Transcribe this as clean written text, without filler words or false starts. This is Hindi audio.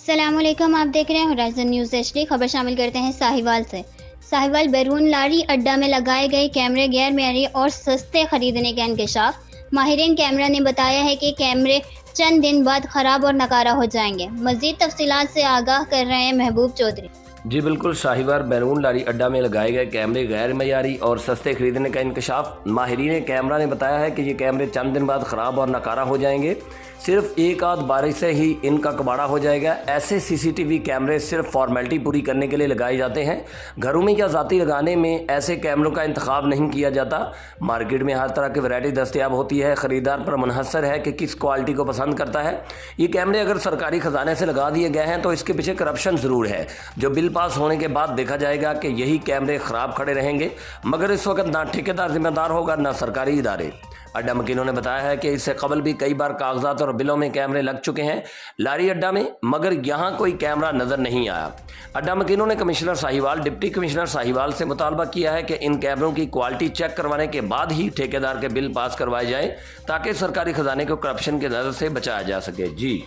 अस्सलामुअलैकुम, आप देख रहे हैं होराइज़न न्यूज़ एचडी। खबर शामिल करते हैं साहिवाल से। साहिवाल बैरून लारी अड्डा में लगाए गए कैमरे गैर मेयारी और सस्ते खरीदने का इंकशाफ। माहिरीन कैमरा ने बताया है कि कैमरे चंद दिन बाद ख़राब और नकारा हो जाएंगे। मज़ीद तफसीलात से आगाह कर रहे हैं महबूब चौधरी। जी बिल्कुल, साहिवाल बैरून लारी अड्डा में लगाए गए कैमरे गैर मयारी और सस्ते खरीदने का इंकशाफ। माहिरीन कैमरा ने बताया है कि ये कैमरे चंद दिन बाद ख़राब और नकारा हो जाएंगे। सिर्फ एक आध बारिश से ही इनका कबाड़ा हो जाएगा। ऐसे सीसीटीवी कैमरे सिर्फ फॉर्मेलिटी पूरी करने के लिए लगाए जाते हैं। घरों में या ज़ाती लगाने में ऐसे कैमरों का इंतखाब नहीं किया जाता। मार्केट में हर तरह की वैरायटी दस्तयाब होती है। ख़रीदार पर मुनहसर है कि किस क्वालिटी को पसंद करता है। ये कैमरे अगर सरकारी ख़जाने से लगा दिए गए हैं तो इसके पीछे करप्शन ज़रूर है, जो बिल पास होने के बाद देखा जाएगा कि यही कैमरे ख़राब खड़े रहेंगे। मगर इस वक्त ना ठेकेदार जिम्मेदार होगा ना सरकारी इदारे। अड्डा मकीनों ने बताया है कि इससे कबल भी कई बार कागजात और बिलों में कैमरे लग चुके हैं लारी अड्डा में, मगर यहाँ कोई कैमरा नज़र नहीं आया। अड्डा मकीनों ने commissioner Sahiwal, deputy commissioner Sahiwal से मुतालबा किया है कि इन कैमरों की क्वालिटी चेक करवाने के बाद ही ठेकेदार के बिल पास करवाए जाएं, ताकि सरकारी खजाने को करप्शन की नज़र से बचाया जा सके। जी।